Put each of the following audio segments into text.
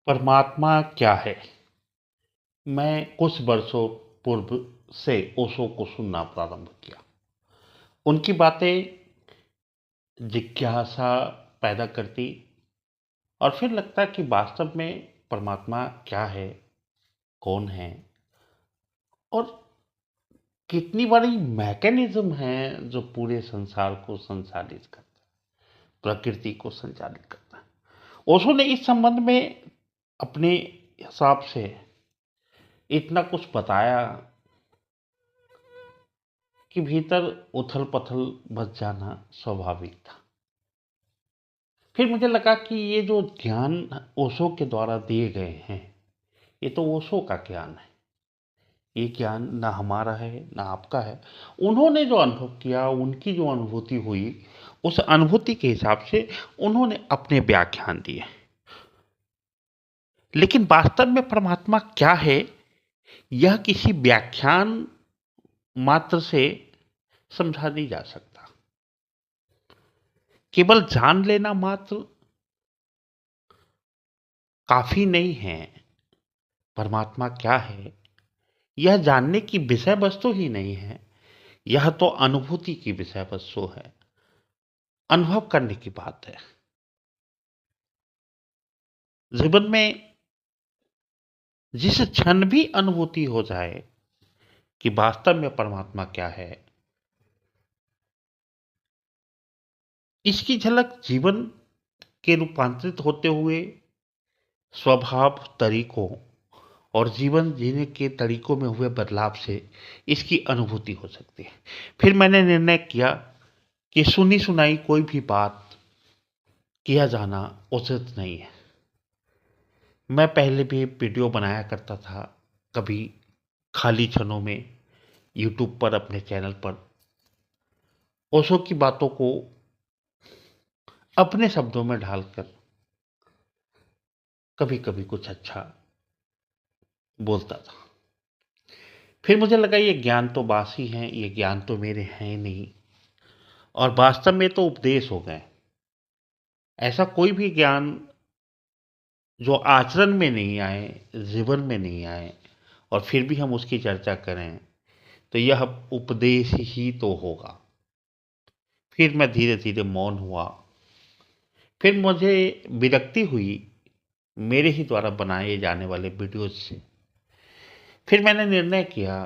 परमात्मा क्या है? मैं कुछ वर्षों पूर्व से ओशो को सुनना प्रारंभ किया। उनकी बातें जिज्ञासा पैदा करती और फिर लगता कि वास्तव में परमात्मा क्या है, कौन है और कितनी बड़ी मैकेनिज्म है जो पूरे संसार को संचालित करता है, प्रकृति को संचालित करता है। ओशो ने इस संबंध में अपने हिसाब से इतना कुछ बताया कि भीतर उथल-पथल मच जाना स्वाभाविक था। फिर मुझे लगा कि ये जो ज्ञान ओशो के द्वारा दिए गए हैं, ये तो ओशो का ज्ञान है। ये ज्ञान ना हमारा है, ना आपका है। उन्होंने जो अनुभव किया, उनकी जो अनुभूति हुई, उस अनुभूति के हिसाब से उन्होंने अपने व्याख्यान दिए। लेकिन वास्तव में परमात्मा क्या है, यह किसी व्याख्यान मात्र से समझा नहीं जा सकता। केवल जान लेना मात्र काफ़ी नहीं है। परमात्मा क्या है, यह जानने की विषय वस्तु ही नहीं है, यह तो अनुभूति की विषय वस्तु है, अनुभव करने की बात है। जीवन में जिस क्षण भी अनुभूति हो जाए कि वास्तव में परमात्मा क्या है, इसकी झलक जीवन के रूपांतरित होते हुए स्वभाव, तरीकों और जीवन जीने के तरीकों में हुए बदलाव से इसकी अनुभूति हो सकती है। फिर मैंने निर्णय किया कि सुनी सुनाई कोई भी बात किया जाना उचित नहीं है। मैं पहले भी वीडियो बनाया करता था, कभी खाली क्षणों में यूट्यूब पर अपने चैनल पर ओशो की बातों को अपने शब्दों में ढालकर कभी कभी कुछ अच्छा बोलता था। फिर मुझे लगा ये ज्ञान तो बासी हैं, ये ज्ञान तो मेरे हैं नहीं और वास्तव में तो उपदेश हो गए। ऐसा कोई भी ज्ञान जो आचरण में नहीं आए, जीवन में नहीं आए और फिर भी हम उसकी चर्चा करें तो यह उपदेश ही तो होगा। फिर मैं धीरे धीरे मौन हुआ। फिर मुझे विरक्ति हुई मेरे ही द्वारा बनाए जाने वाले वीडियोज से। फिर मैंने निर्णय किया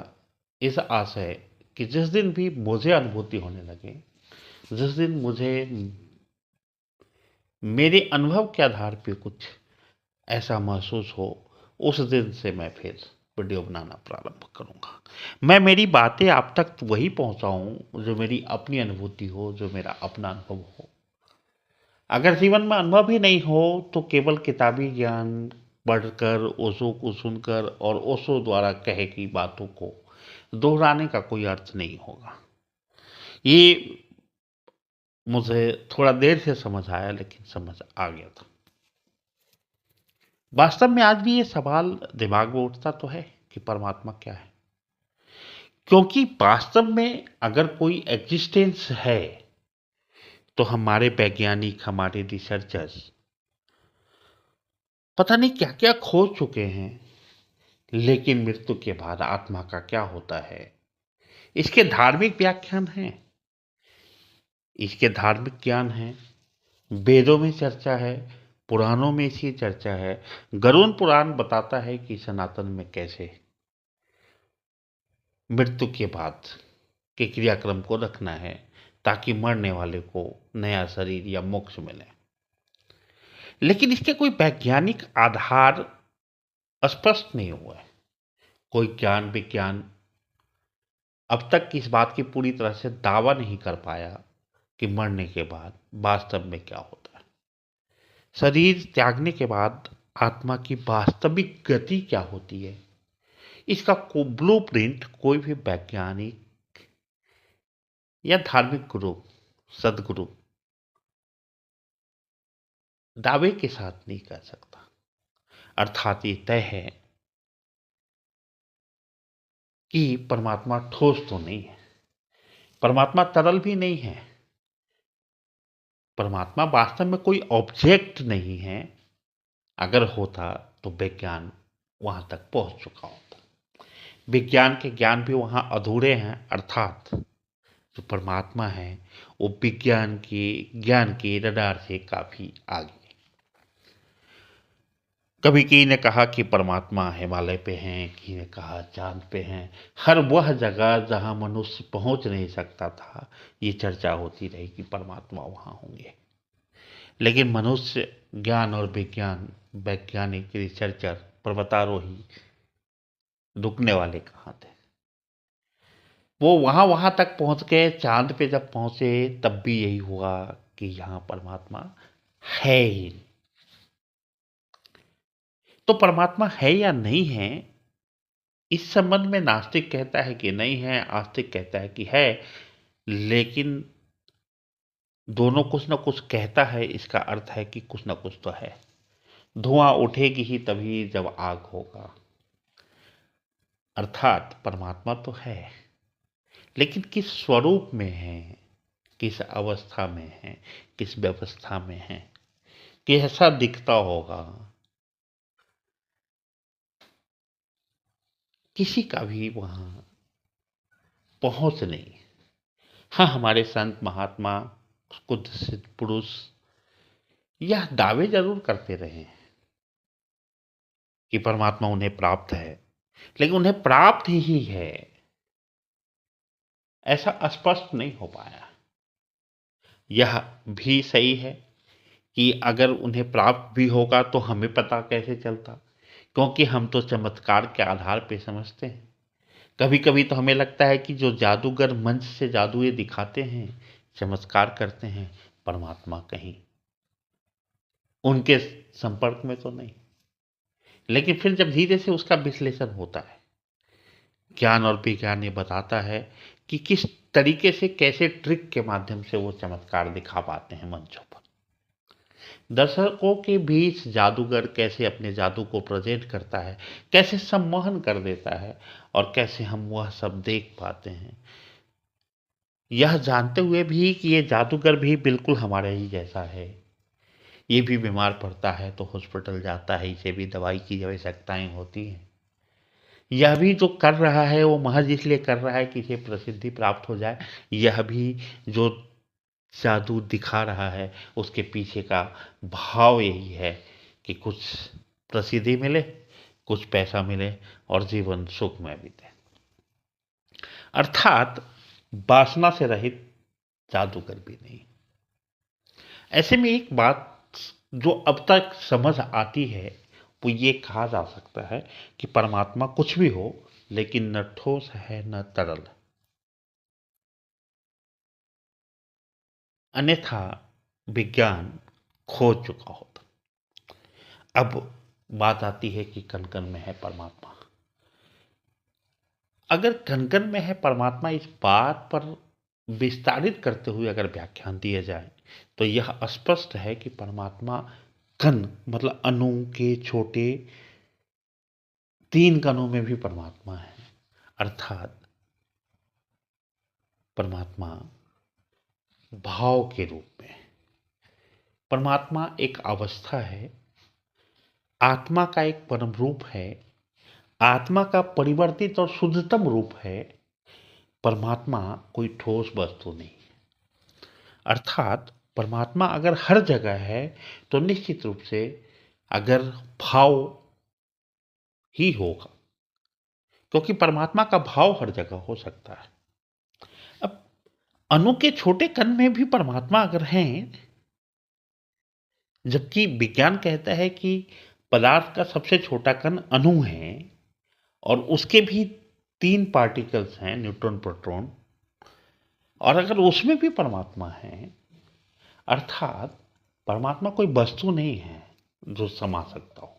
इस आशय कि जिस दिन भी मुझे अनुभूति होने लगे, जिस दिन मुझे मेरे अनुभव के आधार पे कुछ ऐसा महसूस हो, उस दिन से मैं फिर वीडियो बनाना प्रारंभ करूंगा। मैं मेरी बातें आप तक वही पहुंचाऊं जो मेरी अपनी अनुभूति हो, जो मेरा अपना अनुभव हो। अगर जीवन में अनुभव ही नहीं हो तो केवल किताबी ज्ञान पढ़कर, ओशो को सुनकर और ओशो द्वारा कहे की बातों को दोहराने का कोई अर्थ नहीं होगा। ये मुझे थोड़ा देर से समझ आया, लेकिन समझ आ गया था। वास्तव में आज भी ये सवाल दिमाग में उठता तो है कि परमात्मा क्या है, क्योंकि वास्तव में अगर कोई एग्जिस्टेंस है तो हमारे वैज्ञानिक, हमारे रिसर्चर्स पता नहीं क्या क्या खोज चुके हैं। लेकिन मृत्यु के बाद आत्मा का क्या होता है, इसके धार्मिक व्याख्यान हैं, इसके धार्मिक ज्ञान है, वेदों में चर्चा है, पुराणों में इसकी चर्चा है। गरुड़ पुराण बताता है कि सनातन में कैसे मृत्यु के बाद के क्रियाक्रम को रखना है ताकि मरने वाले को नया शरीर या मोक्ष मिले। लेकिन इसके कोई वैज्ञानिक आधार स्पष्ट नहीं हुआ है। कोई ज्ञान विज्ञान अब तक इस बात की पूरी तरह से दावा नहीं कर पाया कि मरने के बाद वास्तव में क्या होता है। शरीर त्यागने के बाद आत्मा की वास्तविक गति क्या होती है, इसका ब्लूप्रिंट कोई भी वैज्ञानिक या धार्मिक गुरु, सदगुरु दावे के साथ नहीं कर सकता। अर्थात ये तय है कि परमात्मा ठोस तो नहीं है, परमात्मा तरल भी नहीं है, परमात्मा वास्तव में कोई ऑब्जेक्ट नहीं है, अगर होता तो विज्ञान वहां तक पहुंच चुका होता। विज्ञान के ज्ञान भी वहां अधूरे हैं, अर्थात जो परमात्मा है वो विज्ञान के ज्ञान के रडार से काफी आगे। कभी किसी ने कहा कि परमात्मा हिमालय पे हैं, किसी ने कहा चांद पे हैं। हर वह जगह जहां मनुष्य पहुंच नहीं सकता था, ये चर्चा होती रही कि परमात्मा वहां होंगे। लेकिन मनुष्य, ज्ञान और विज्ञान, वैज्ञानिक, रिसर्चर, पर्वतारोही रुकने वाले कहाँ थे। वो वहां वहां तक पहुंच गए। चांद पे जब पहुंचे तब भी यही हुआ कि यहां परमात्मा है ही नहीं। तो परमात्मा है या नहीं है, इस संबंध में नास्तिक कहता है कि नहीं है, आस्तिक कहता है कि है। लेकिन दोनों कुछ ना कुछ कहता है, इसका अर्थ है कि कुछ ना कुछ तो है। धुआं उठेगी ही तभी जब आग होगा। अर्थात परमात्मा तो है, लेकिन किस स्वरूप में है, किस अवस्था में है, किस व्यवस्था में है, कैसा दिखता होगा, किसी का भी वहां पहुंच नहीं। हाँ, हमारे संत महात्मा, कुछ सिद्ध पुरुष यह दावे जरूर करते रहे हैं कि परमात्मा उन्हें प्राप्त है, लेकिन उन्हें प्राप्त ही है ऐसा स्पष्ट नहीं हो पाया। यह भी सही है कि अगर उन्हें प्राप्त भी होगा तो हमें पता कैसे चलता, क्योंकि हम तो चमत्कार के आधार पे समझते हैं। कभी कभी तो हमें लगता है कि जो जादूगर मंच से जादू ये दिखाते हैं, चमत्कार करते हैं, परमात्मा कहीं उनके संपर्क में तो नहीं। लेकिन फिर जब धीरे से उसका विश्लेषण होता है, ज्ञान और विज्ञान ये बताता है कि किस तरीके से, कैसे ट्रिक के माध्यम से वो चमत्कार दिखा पाते हैं मंचों पर। दर्शकों के बीच जादूगर कैसे अपने जादू को प्रेजेंट करता है, कैसे सम्मोहन कर देता है, और कैसे हम वह सब देख पाते हैं, यह जानते हुए भी कि ये जादूगर भी बिल्कुल हमारे ही जैसा है। ये भी बीमार पड़ता है तो हॉस्पिटल जाता है, इसे भी दवाई की आवश्यकताएं होती हैं। यह भी जो कर रहा है वो महज इसलिए कर रहा है कि इसे प्रसिद्धि प्राप्त हो जाए। यह भी जो जादू दिखा रहा है उसके पीछे का भाव यही है कि कुछ प्रसिद्धि मिले, कुछ पैसा मिले और जीवन सुखमय बीते। अर्थात वासना से रहित जादूगर भी नहीं। ऐसे में एक बात जो अब तक समझ आती है वो ये कहा जा सकता है कि परमात्मा कुछ भी हो, लेकिन न ठोस है न तरल, अन्यथा विज्ञान खो चुका होता। अब बात आती है कि कण कण में है परमात्मा। अगर कण कण में है परमात्मा, इस बात पर विस्तारित करते हुए अगर व्याख्यान दिया जाए तो यह स्पष्ट है कि परमात्मा कण मतलब अणु के छोटे 3 कणों में भी परमात्मा है। अर्थात परमात्मा भाव के रूप में। परमात्मा एक अवस्था है, आत्मा का एक परम रूप है, आत्मा का परिवर्तित और शुद्धतम रूप है। परमात्मा कोई ठोस वस्तु नहीं। अर्थात परमात्मा अगर हर जगह है तो निश्चित रूप से अगर भाव ही होगा, क्योंकि परमात्मा का भाव हर जगह हो सकता है। अब अणु के छोटे कण में भी परमात्मा अगर हैं, जबकि विज्ञान कहता है कि पदार्थ का सबसे छोटा कण अणु है और उसके भी 3 पार्टिकल्स हैं, न्यूट्रॉन, प्रोटॉन, और अगर उसमें भी परमात्मा है, अर्थात परमात्मा कोई वस्तु नहीं है जो समा सकता हो।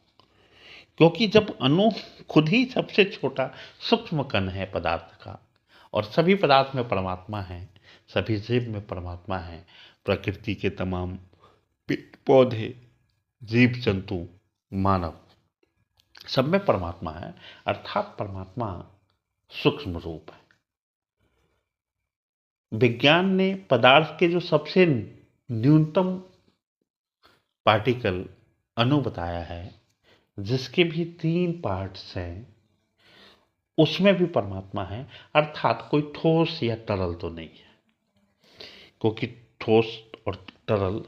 क्योंकि जब अणु खुद ही सबसे छोटा सूक्ष्म कण है पदार्थ का, और सभी पदार्थ में परमात्मा है, सभी जीव में परमात्मा है, प्रकृति के तमाम पेड़ पौधे, जीव जंतु, मानव, सब में परमात्मा है। अर्थात परमात्मा सूक्ष्म रूप है। विज्ञान ने पदार्थ के जो सबसे न्यूनतम पार्टिकल अणु बताया है, जिसके भी 3 पार्ट्स हैं, उसमें भी परमात्मा है। अर्थात कोई ठोस या तरल तो नहीं है, क्योंकि ठोस और तरल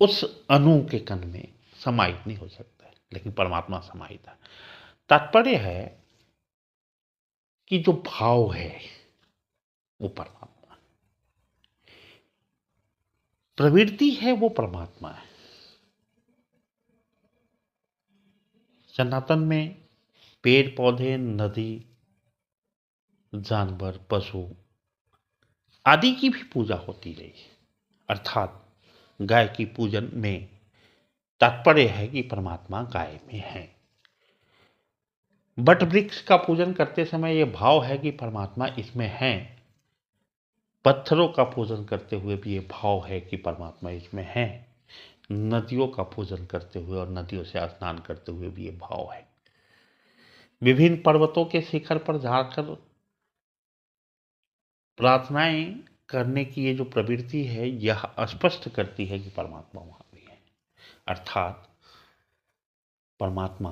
उस अणु के कण में समाहित नहीं हो सकता है, लेकिन परमात्मा समाहित है। तात्पर्य है कि जो भाव है वो परमात्मा, प्रवृत्ति है वो परमात्मा है। सनातन में पेड़ पौधे, नदी, जानवर, पशु आदि की भी पूजा होती रही, अर्थात गाय की पूजन में तात्पर्य है कि परमात्मा गाय में है। बट वृक्ष का पूजन करते समय यह भाव है कि परमात्मा इसमें है। पत्थरों का पूजन करते हुए भी ये भाव है कि परमात्मा इसमें है। नदियों का पूजन करते हुए और नदियों से स्नान करते हुए भी ये भाव है। विभिन्न पर्वतों के शिखर पर जाकर प्रार्थनाएं करने की ये जो प्रवृत्ति है, यह स्पष्ट करती है कि परमात्मा वहां भी है। अर्थात परमात्मा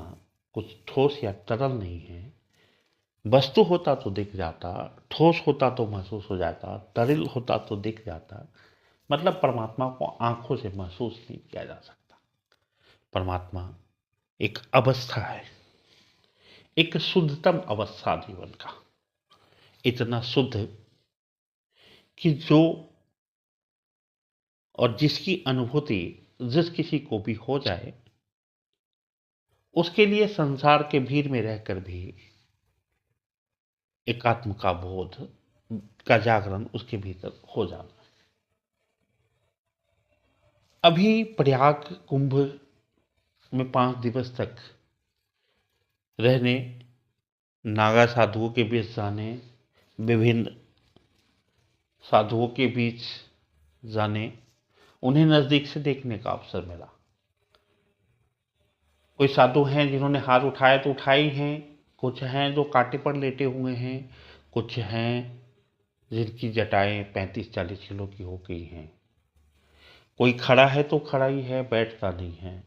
कुछ ठोस या तरल नहीं है। वस्तु होता तो दिख जाता, ठोस होता तो महसूस हो जाता, तरल होता तो दिख जाता। मतलब परमात्मा को आंखों से महसूस नहीं किया जा सकता। परमात्मा एक अवस्था है, एक शुद्धतम अवस्था जीवन का, इतना शुद्ध कि जो और जिसकी अनुभूति जिस किसी को भी हो जाए, उसके लिए संसार के भीड़ में रहकर भी एकात्म का बोध का जागरण उसके भीतर हो जाना। अभी प्रयाग कुंभ में 5 दिवस तक रहने, नागा साधुओं के बीच जाने, विभिन्न साधुओं के बीच जाने, उन्हें नजदीक से देखने का अवसर मिला। कोई साधु हैं जिन्होंने हाथ उठाए तो उठाए ही हैं, कुछ हैं जो कांटे पर लेटे हुए हैं, कुछ हैं जिनकी जटाएं 35-40 किलो की हो गई हैं। कोई खड़ा है तो खड़ा ही है, बैठता नहीं है।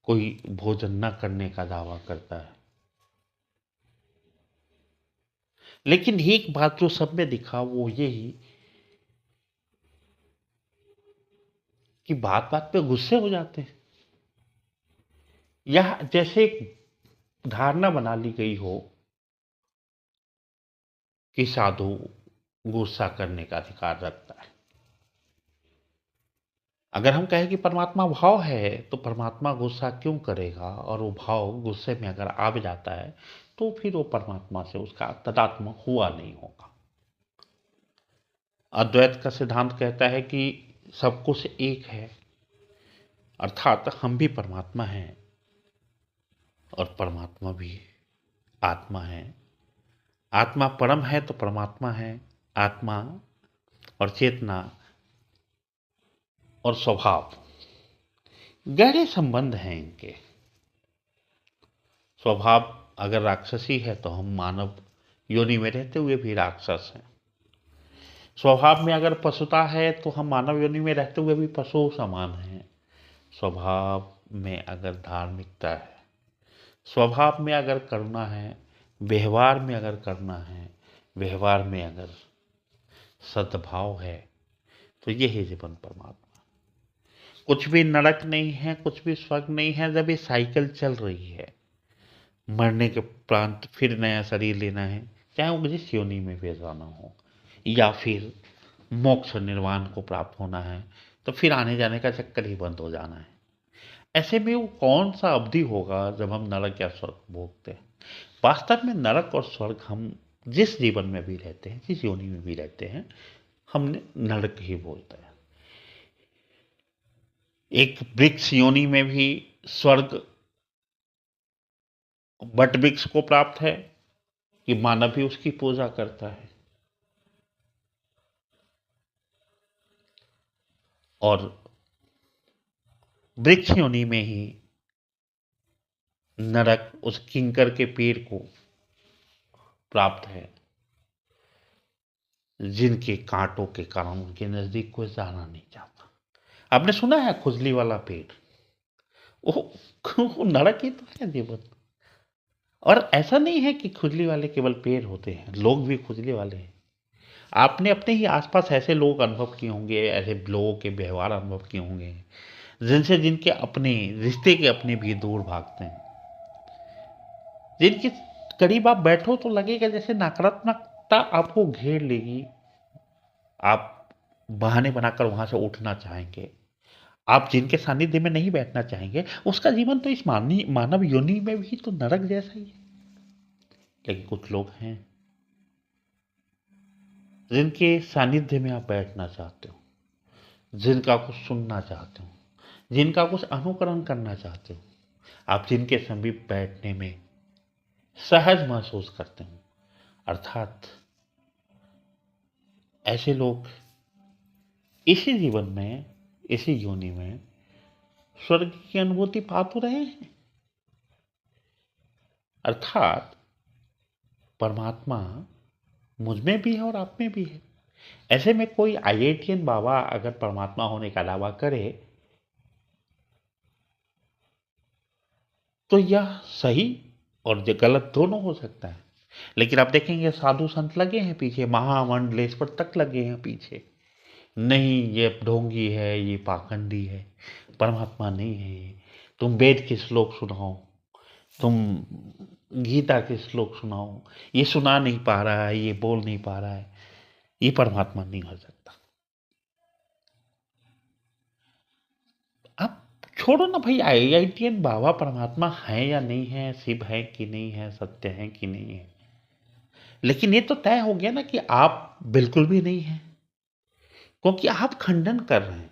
कोई भोजन न करने का दावा करता है। लेकिन एक बात जो सब में दिखा वो यही कि बात बात पे गुस्से हो जाते हैं। यह जैसे एक धारणा बना ली गई हो कि साधु गुस्सा करने का अधिकार रखता है। अगर हम कहें कि परमात्मा भाव है तो परमात्मा गुस्सा क्यों करेगा, और वो भाव गुस्से में अगर आ भी जाता है तो फिर वो परमात्मा से उसका तदात्म हुआ नहीं होगा। अद्वैत का सिद्धांत कहता है कि सब कुछ एक है, अर्थात हम भी परमात्मा हैं और परमात्मा भी आत्मा है। आत्मा परम है तो परमात्मा है। आत्मा और चेतना और स्वभाव गहरे संबंध हैं इनके। स्वभाव अगर राक्षसी है तो हम मानव योनि में रहते हुए भी राक्षस हैं। स्वभाव में अगर पशुता है तो हम मानव योनि में रहते हुए भी पशु समान हैं। स्वभाव में अगर धार्मिकता है, स्वभाव में अगर करुणा है, व्यवहार में अगर करना है, व्यवहार में अगर सद्भाव है, तो यही जीवन परमात्मा। कुछ भी नरक नहीं है, कुछ भी स्वर्ग नहीं है। जब ये साइकिल चल रही है, मरने के उपरांत फिर नया शरीर लेना है, चाहे वो जिस योनि में भी जाना हो, या फिर मोक्ष निर्वाण को प्राप्त होना है, तो फिर आने जाने का चक्कर ही बंद हो जाना है। ऐसे में वो कौन सा अवधि होगा जब हम नरक या स्वर्ग भोगते हैं। वास्तव में नरक और स्वर्ग हम जिस जीवन में भी रहते हैं, जिस योनि में भी रहते हैं, हमने नरक ही बोलते हैं। एक वृक्ष योनि में भी स्वर्ग बट वृक्ष को प्राप्त है कि मानव भी उसकी पूजा करता है, और वृक्ष योनि में ही नरक उस किंकर के पेड़ को प्राप्त है, जिनके कांटों के कारण उनके नजदीक कोई जाना नहीं चाहता। आपने सुना है खुजली वाला पेड़? वो नरक ही तो है जीवन। और ऐसा नहीं है कि खुजली वाले केवल पेड़ होते हैं, लोग भी खुजली वाले हैं। आपने अपने ही आसपास ऐसे लोग अनुभव किए होंगे, ऐसे लोगों के व्यवहार अनुभव किए होंगे जिनसे जिनके अपने रिश्ते के अपने भी दूर भागते हैं, जिनके करीब आप बैठो तो लगेगा जैसे नकारात्मकता आपको घेर लेगी। आप बहाने बनाकर वहां से उठना चाहेंगे। आप जिनके सानिध्य में नहीं बैठना चाहेंगे, उसका जीवन तो इस मानव योनि में भी तो नरक जैसा ही है। लेकिन कुछ लोग हैं जिनके सानिध्य में आप बैठना चाहते हो, जिनका कुछ सुनना चाहते हो, जिनका कुछ अनुकरण करना चाहते हो, आप जिनके समीप बैठने में सहज महसूस करते हो। अर्थात ऐसे लोग इसी जीवन में, इसी योनि में स्वर्ग की अनुभूति पा तो रहे हैं। अर्थात परमात्मा मुझ में भी है और आप में भी है। ऐसे में कोई आईआईटीएन बाबा अगर परमात्मा होने का दावा करे तो यह सही और गलत दोनों हो सकता है। लेकिन आप देखेंगे साधु संत लगे हैं पीछे, महामंडलेश्वर तक लगे हैं पीछे। नहीं, ये ढोंगी है, ये पाखंडी है, परमात्मा नहीं है ये। तुम वेद के श्लोक सुनाओ, तुम गीता के श्लोक सुनाओ, ये सुना नहीं पा रहा है, ये बोल नहीं पा रहा है, ये परमात्मा नहीं हो सकता। अब छोड़ो ना भाई, आईआईटीएन बाबा परमात्मा है या नहीं है, शिव है कि नहीं है, सत्य है कि नहीं है। लेकिन ये तो तय हो गया ना कि आप बिल्कुल भी नहीं है, क्योंकि आप खंडन कर रहे हैं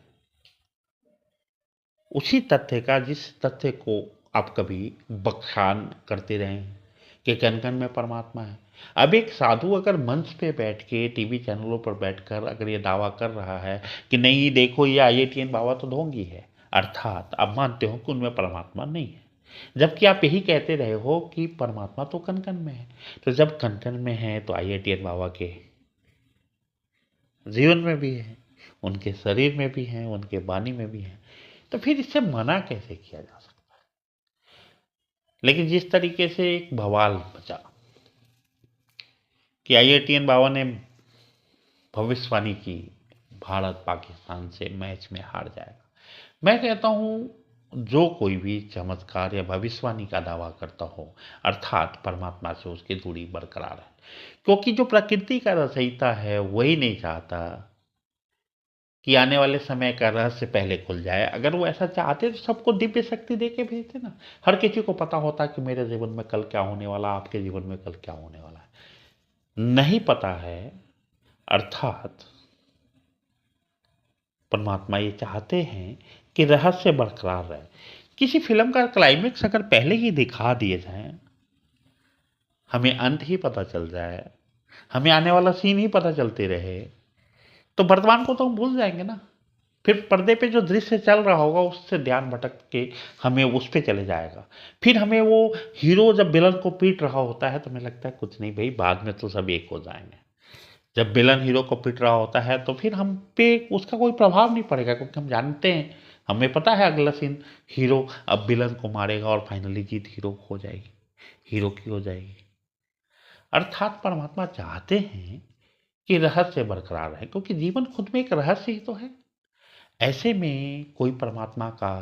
उसी तथ्य का जिस तथ्य को आप कभी बखान करते रहे हैं कि कण कण में परमात्मा है। अब एक साधु अगर मंच पे बैठ के टीवी चैनलों पर बैठकर अगर ये दावा कर रहा है कि नहीं देखो ये आईआईटीएन बाबा तो ढोंगी है, अर्थात आप मानते हो कि उनमें परमात्मा नहीं है, जबकि आप यही कहते रहे हो कि परमात्मा तो कण कण में है। तो जब कण कण में है तो आईआईटीएन बाबा के जीवन में भी है, उनके शरीर में भी है, उनके वाणी में भी है, तो फिर इससे मना कैसे किया जा सकता। लेकिन जिस तरीके से एक बवाल बचा कि आईआईटीएन बाबा ने भविष्यवाणी की भारत पाकिस्तान से मैच में हार जाएगा, मैं कहता हूं जो कोई भी चमत्कार या भविष्यवाणी का दावा करता हो अर्थात परमात्मा से उसकी दूरी बरकरार है, क्योंकि जो प्रकृति का रचयिता है वही नहीं चाहता कि आने वाले समय का रहस्य पहले खुल जाए। अगर वो ऐसा चाहते तो सबको दिव्य शक्ति दे के भेजते ना। हर किसी को पता होता कि मेरे जीवन में कल क्या होने वाला, आपके जीवन में कल क्या होने वाला है। नहीं पता है, अर्थात परमात्मा ये चाहते हैं कि रहस्य बरकरार रहे। किसी फिल्म का क्लाइमेक्स अगर पहले ही दिखा दिए जाए, हमें अंत ही पता चल जाए, हमें आने वाला सीन ही पता चलते रहे, तो वर्तमान को तो हम भूल जाएंगे ना। फिर पर्दे पे जो दृश्य चल रहा होगा उससे ध्यान भटक के हमें उस पे चले जाएगा। फिर हमें वो हीरो जब विलन को पीट रहा होता है तो हमें लगता है कुछ नहीं भाई, बाद में तो सब एक हो जाएंगे। जब विलन हीरो को पीट रहा होता है तो फिर हम पे उसका कोई प्रभाव नहीं पड़ेगा, क्योंकि हम जानते हैं, हमें पता है अगला सीन हीरो अब विलन को मारेगा और फाइनली जीत हीरो को हो जाएगी, हीरो की हो जाएगी। अर्थात परमात्मा चाहते हैं कि रहस्य बरकरार रहे, क्योंकि जीवन खुद में एक रहस्य ही तो है। ऐसे में कोई परमात्मा का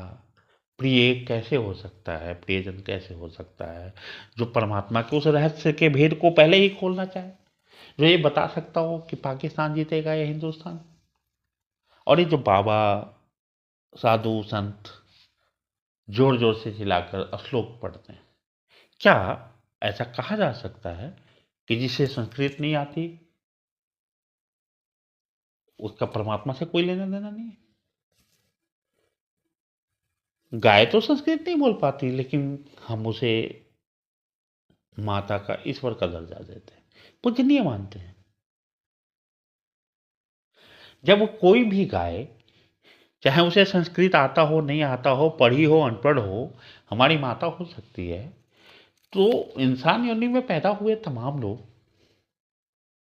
प्रिय कैसे हो सकता है, प्रियजन कैसे हो सकता है जो परमात्मा के उस रहस्य के भेद को पहले ही खोलना चाहे, जो ये बता सकता हो कि पाकिस्तान जीतेगा या हिंदुस्तान। और ये जो बाबा साधु संत जोर जोर से चिल्लाकर श्लोक पढ़ते हैं, क्या ऐसा कहा जा सकता है कि जिसे संस्कृत नहीं आती उसका परमात्मा से कोई लेना देना नहीं है? गाय तो संस्कृत नहीं बोल पाती, लेकिन हम उसे माता का ईश्वर का दर्जा देते हैं, पूजनीय मानते हैं। जब वो कोई भी गाय, चाहे उसे संस्कृत आता हो नहीं आता हो, पढ़ी हो अनपढ़ हो, हमारी माता हो सकती है। तो इंसान योनि में पैदा हुए तमाम लोग,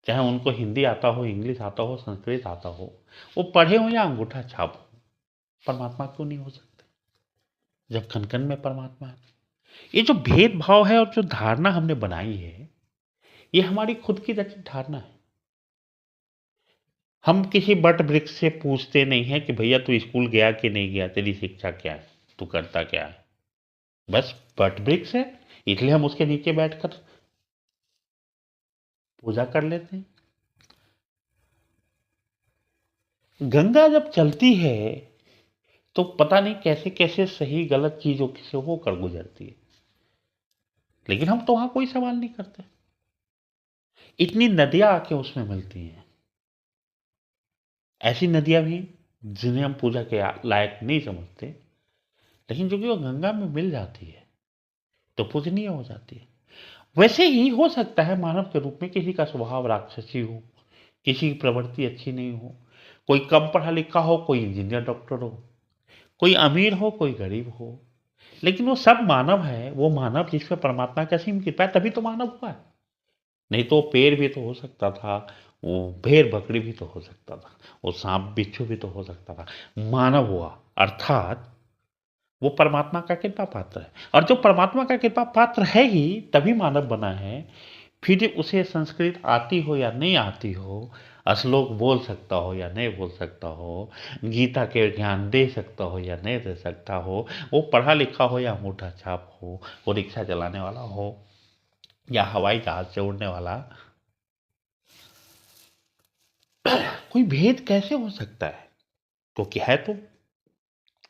चाहे उनको हिंदी आता हो, इंग्लिश आता हो, संस्कृत आता हो, वो पढ़े हो या अंगूठा छाप हो, परमात्मा क्यों नहीं हो सकते जब कण कण में परमात्मा है? ये जो भेदभाव है और जो धारणा हमने बनाई है, ये हमारी खुद की रचित धारणा है। हम किसी बट वृक्ष से पूछते नहीं है कि भैया तू स्कूल गया कि नहीं गया, तेरी शिक्षा क्या है, तू करता क्या है। बस बट वृक्ष है, इसलिए हम उसके नीचे बैठकर पूजा कर लेते हैं। गंगा जब चलती है तो पता नहीं कैसे कैसे सही गलत चीजों से होकर गुजरती है, लेकिन हम तो वहां कोई सवाल नहीं करते। इतनी नदियां आके उसमें मिलती हैं, ऐसी नदियां भी जिन्हें हम पूजा के लायक नहीं समझते, लेकिन जो कि वो गंगा में मिल जाती है तो पूजनीय हो जाती है। वैसे ही हो सकता है मानव के रूप में किसी का स्वभाव राक्षसी हो, किसी की प्रवृत्ति अच्छी नहीं हो, कोई कम पढ़ा लिखा हो, कोई इंजीनियर डॉक्टर हो, कोई अमीर हो, कोई गरीब हो, लेकिन वो सब मानव है। वो मानव जिस पे परमात्मा की असीम कृपा है, तभी तो मानव हुआ है। नहीं तो पेड़ भी तो हो सकता था, वो भेड़ बकरी भी तो हो सकता था, वो सांप बिच्छू भी तो हो सकता था। मानव हुआ अर्थात वो परमात्मा का कृपा पात्र है, और जो परमात्मा का कृपा पात्र है ही तभी मानव बना है। फिर उसे संस्कृत आती हो या नहीं आती हो, श्लोक बोल सकता हो या नहीं बोल सकता हो, गीता के ज्ञान दे सकता हो या नहीं दे सकता हो, वो पढ़ा लिखा हो या अंगूठा छाप हो, वो रिक्शा चलाने वाला हो या हवाई जहाज से उड़ने वाला, कोई भेद कैसे हो सकता है? क्योंकि है तो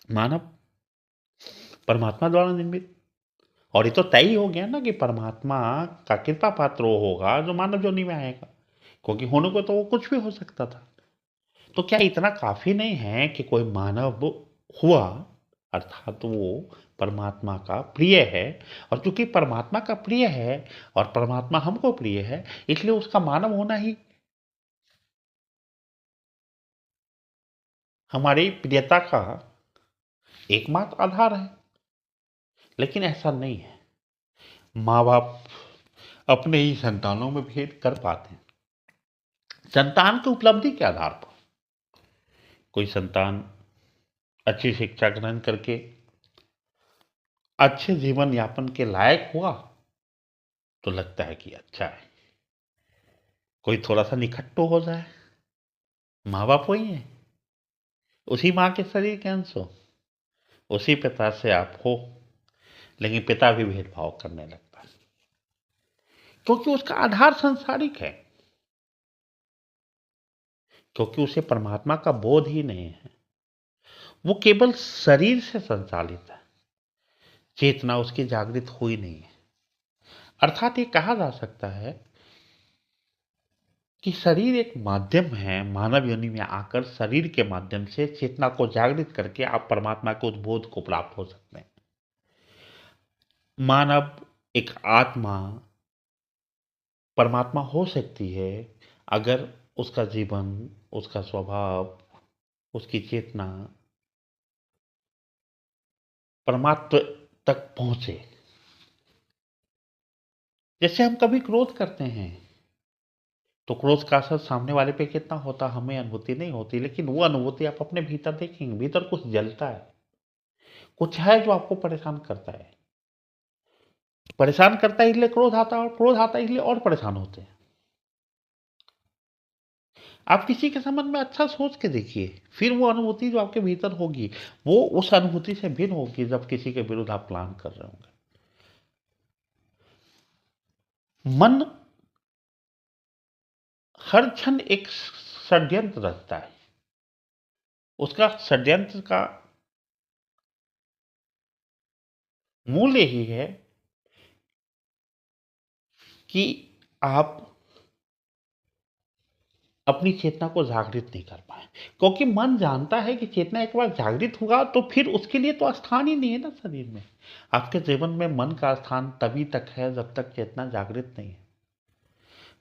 मानव परमात्मा द्वारा निर्मित। और ये तो तय ही हो गया ना कि परमात्मा का कृपा पात्र वो होगा जो मानव योनि में आएगा, क्योंकि होने को तो वो कुछ भी हो सकता था। तो क्या इतना काफी नहीं है कि कोई मानव हुआ, अर्थात वो परमात्मा का प्रिय है, और चूंकि परमात्मा का प्रिय है और परमात्मा हमको प्रिय है, इसलिए उसका मानव होना ही हमारी प्रियता का एकमात्र आधार है। लेकिन ऐसा नहीं है। माँ बाप अपने ही संतानों में भेद कर पाते हैं, संतान की उपलब्धि के आधार पर। कोई संतान अच्छी शिक्षा ग्रहण करके अच्छे जीवन यापन के लायक हुआ तो लगता है कि अच्छा है। कोई थोड़ा सा निखट्टो हो जाए, माँ बाप वही है, उसी माँ के शरीर के अंश हो, उसी पिता से आप हो, लेकिन पिता भी भेदभाव करने लगता है, क्योंकि उसका आधार सांसारिक है, क्योंकि उसे परमात्मा का बोध ही नहीं है। वो केवल शरीर से संचालित है, चेतना उसकी जागृत हुई नहीं है। अर्थात ये कहा जा सकता है कि शरीर एक माध्यम है, मानव योनि में आकर शरीर के माध्यम से चेतना को जागृत करके आप परमात्मा के उद्बोध को प्राप्त हो सकते हैं। मानव एक आत्मा परमात्मा हो सकती है अगर उसका जीवन, उसका स्वभाव, उसकी चेतना परमात्मा तक पहुंचे। जैसे हम कभी क्रोध करते हैं तो क्रोध का असर सामने वाले पे कितना होता हमें अनुभूति नहीं होती, लेकिन वो अनुभूति आप अपने भीतर देखेंगे, भीतर कुछ जलता है, कुछ है जो आपको परेशान करता है। परेशान करता है इसलिए क्रोध आता है, और क्रोध आता है इसलिए और परेशान होते हैं। आप किसी के संबंध में अच्छा सोच के देखिए, फिर वो अनुभूति जो आपके भीतर होगी वो उस अनुभूति से भिन्न होगी जब किसी के विरुद्ध आप प्लान कर रहे होंगे। मन हर क्षण एक षड्यंत्र रचता है। उसका षड्यंत्र का मूल यही है कि आप अपनी चेतना को जागृत नहीं कर पाए, क्योंकि मन जानता है कि चेतना एक बार जागृत हुआ तो फिर उसके लिए तो स्थान ही नहीं है ना शरीर में। आपके जीवन में मन का स्थान तभी तक है जब तक चेतना जागृत नहीं है।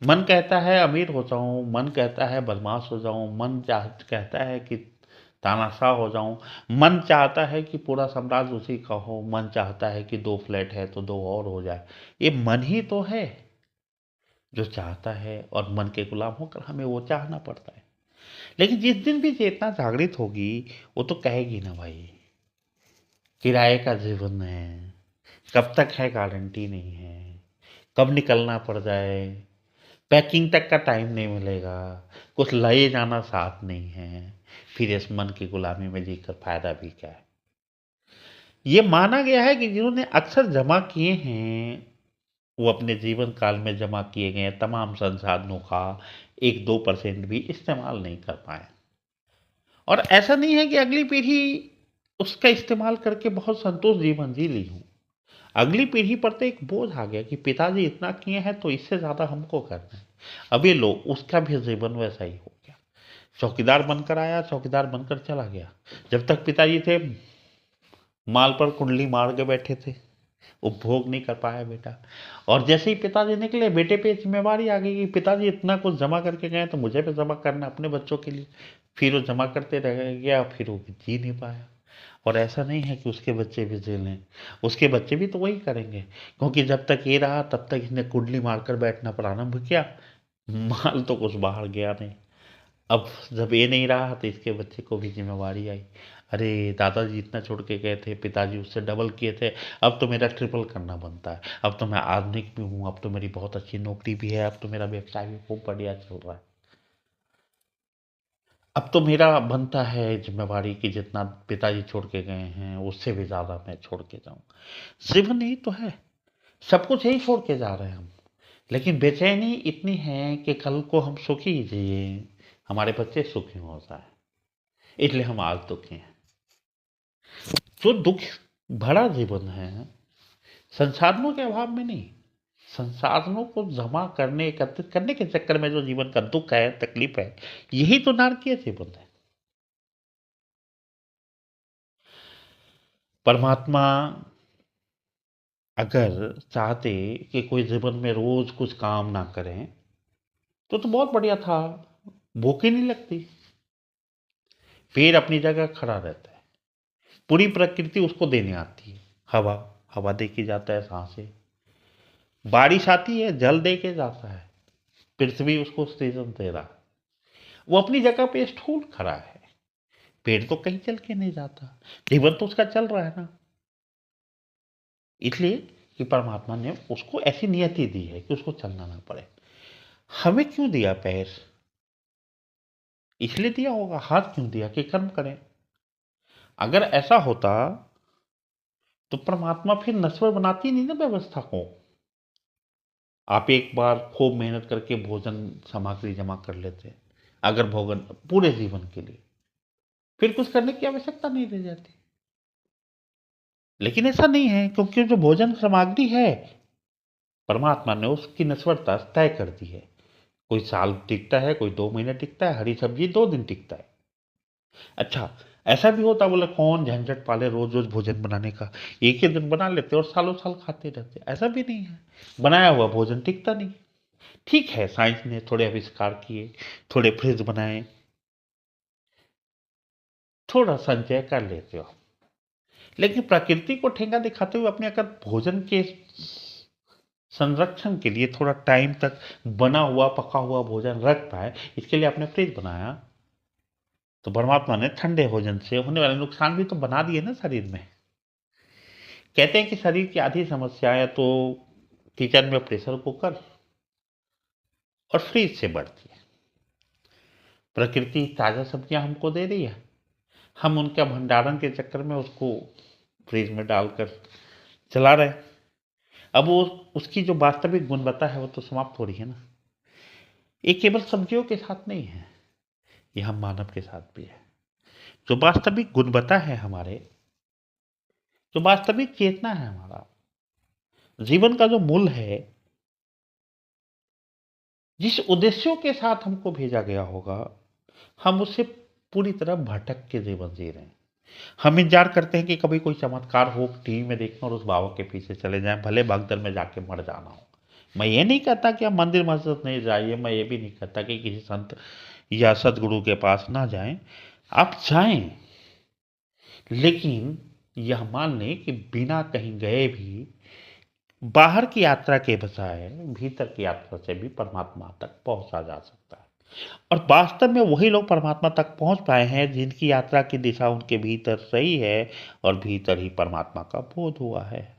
मन कहता है अमीर हो जाऊं, मन कहता है बदमाश हो जाऊं, कहता है कि तानाशाह हो जाऊं, मन चाहता है कि पूरा साम्राज्य उसी का हो, मन चाहता है कि 2 फ्लैट है तो 2 और हो जाए। ये मन ही तो है जो चाहता है, और मन के गुलाम होकर हमें वो चाहना पड़ता है। लेकिन जिस दिन भी चेतना जागृत होगी वो तो कहेगी ना भाई, किराए का जीवन है, कब तक है गारंटी नहीं है, कब निकलना पड़ जाए, पैकिंग तक का टाइम नहीं मिलेगा, कुछ लाए जाना साथ नहीं है, फिर इस मन की गुलामी में जीकर फायदा भी क्या है। ये माना गया है कि जिन्होंने अक्सर जमा किए हैं वो अपने जीवन काल में जमा किए गए तमाम संसाधनों का 1-2% भी इस्तेमाल नहीं कर पाए। और ऐसा नहीं है कि अगली पीढ़ी उसका इस्तेमाल करके बहुत संतोष जीवन जी ली हूँ। अगली पीढ़ी पर तो एक बोझ आ गया कि पिताजी इतना किए हैं तो इससे ज़्यादा हमको करना है। अब ये लो, उसका भी जीवन वैसा ही हो गया। चौकीदार बनकर आया, चौकीदार बनकर चला गया। जब तक पिताजी थे माल पर कुंडली मार के बैठे थे, उपभोग नहीं कर पाया बेटा। और जैसे ही पिताजी निकले बेटे पे जिम्मेवारी आ गई कि पिताजी इतना कुछ जमा करके गए तो मुझे भी जमा करना अपने बच्चों के लिए। फिर वो जमा करते रह गया, फिर वो जी नहीं पाया। और ऐसा नहीं है कि उसके बच्चे भी जी लें, उसके बच्चे भी तो वही करेंगे, क्योंकि जब तक ये रहा तब तक इसने कुंडली मारकर बैठना प्रारंभ किया, माल तो कुछ बाहर गया नहीं। अब जब ये नहीं रहा तो इसके बच्चे को भी जिम्मेवारी आई, अरे दादाजी इतना छोड़ के गए थे, पिताजी उससे डबल किए थे, अब तो मेरा ट्रिपल करना बनता है। अब तो मैं आधुनिक भी हूँ, अब तो मेरी बहुत अच्छी नौकरी भी है, अब तो मेरा व्यवसाय भी खूब बढ़िया चल रहा है। अब तो मेरा बनता है जिम्मेवारी कि जितना पिताजी छोड़ के गए हैं उससे भी ज़्यादा मैं छोड़ के जाऊँ। जीवन यही तो है, सब कुछ यही छोड़ के जा रहे हैं हम, लेकिन बेचैनी इतनी है कि कल को हम सुखी जिए, हमारे बच्चे सुखी हो जाए, इसलिए हम आज दुखी हैं। जो दुख भरा जीवन है संसाधनों के अभाव में नहीं, संसाधनों को जमा करने एकत्रित करने के चक्कर में जो जीवन का दुख है, तकलीफ है, यही तो नारकीय जीवन है। परमात्मा अगर चाहते कि कोई जीवन में रोज कुछ काम ना करें तो बहुत बढ़िया था, भूख ही नहीं लगती, पेड़ अपनी जगह खड़ा रहता है, पूरी प्रकृति उसको देने आती है, हवा हवा दे के जाता है, सांसें, बारिश आती है जल दे के जाता है, पृथ्वी उसको सीजन दे रहा है, वो अपनी जगह पे स्थूल खड़ा है, पेड़ तो कहीं चल के नहीं जाता, जीवन तो उसका चल रहा है ना। इसलिए कि परमात्मा ने उसको ऐसी नियति दी है कि उसको चलना ना पड़े। हमें क्यों दिया पैर? इसलिए दिया होगा। हाथ क्यों दिया? कि कर्म करें। अगर ऐसा होता तो परमात्मा फिर नश्वर बनाती नहीं ना व्यवस्था को। आप एक बार खूब मेहनत करके भोजन सामग्री जमा कर लेते, अगर भोजन पूरे जीवन के लिए, फिर कुछ करने की आवश्यकता नहीं रह जाती। लेकिन ऐसा नहीं है, क्योंकि जो भोजन सामग्री है परमात्मा ने उसकी नश्वरता तय कर दी है। कोई साल टिकता है, कोई 2 महीने टिकता है, हरी सब्जी 2 दिन टिकता है। अच्छा, ऐसा भी होता, बोले कौन झंझट पाले रोज रोज भोजन बनाने का, एक ही दिन बना लेते और सालों साल खाते रहते। ऐसा भी नहीं है, बनाया हुआ भोजन टिकता नहीं। ठीक है, साइंस ने थोड़े आविष्कार किए, थोड़े फ्रिज बनाए, थोड़ा संचय कर लेते हो, लेकिन प्रकृति को ठेंगा दिखाते हुए अपने अगर भोजन के संरक्षण के लिए थोड़ा टाइम तक बना हुआ पका हुआ भोजन रख पाए, इसके लिए आपने फ्रिज बनाया। तो परमात्मा ने ठंडे भोजन से होने वाले नुकसान भी तो बना दिए ना शरीर में। कहते हैं कि शरीर की आधी समस्याएं तो किचन में प्रेशर कुकर और फ्रिज से बढ़ती है। प्रकृति ताज़ा सब्जियां हमको दे रही है, हम उनका भंडारण के चक्कर में उसको फ्रिज में डालकर चला रहे हैं। अब वो उसकी जो वास्तविक गुणवत्ता है वो तो समाप्त हो रही है ना। ये केवल सब्जियों के साथ नहीं है, ये हम मानव के साथ भी है। जो वास्तविक गुणवत्ता है हमारे, जो वास्तविक चेतना है हमारा, जीवन का जो मूल है, जिस उद्देश्यों के साथ हमको भेजा गया होगा, हम उससे पूरी तरह भटक के जीवन जी रहे हैं। हम इंतजार करते हैं कि कभी कोई चमत्कार हो टीवी में देखना और उस बाबा के पीछे चले जाएं, भले भगदड़ में जाके मर जाना हो। मैं ये नहीं कहता कि आप मंदिर मस्जिद नहीं जाइए, मैं ये भी नहीं कहता कि किसी संत या सदगुरु के पास ना जाएं, आप जाएं, लेकिन यह मान लें कि बिना कहीं गए भी बाहर की यात्रा के बजाय भीतर की यात्रा से भी परमात्मा तक पहुंचा जा सकता है। और वास्तव में वही लोग परमात्मा तक पहुँच पाए हैं जिनकी यात्रा की दिशा उनके भीतर सही है और भीतर ही परमात्मा का बोध हुआ है।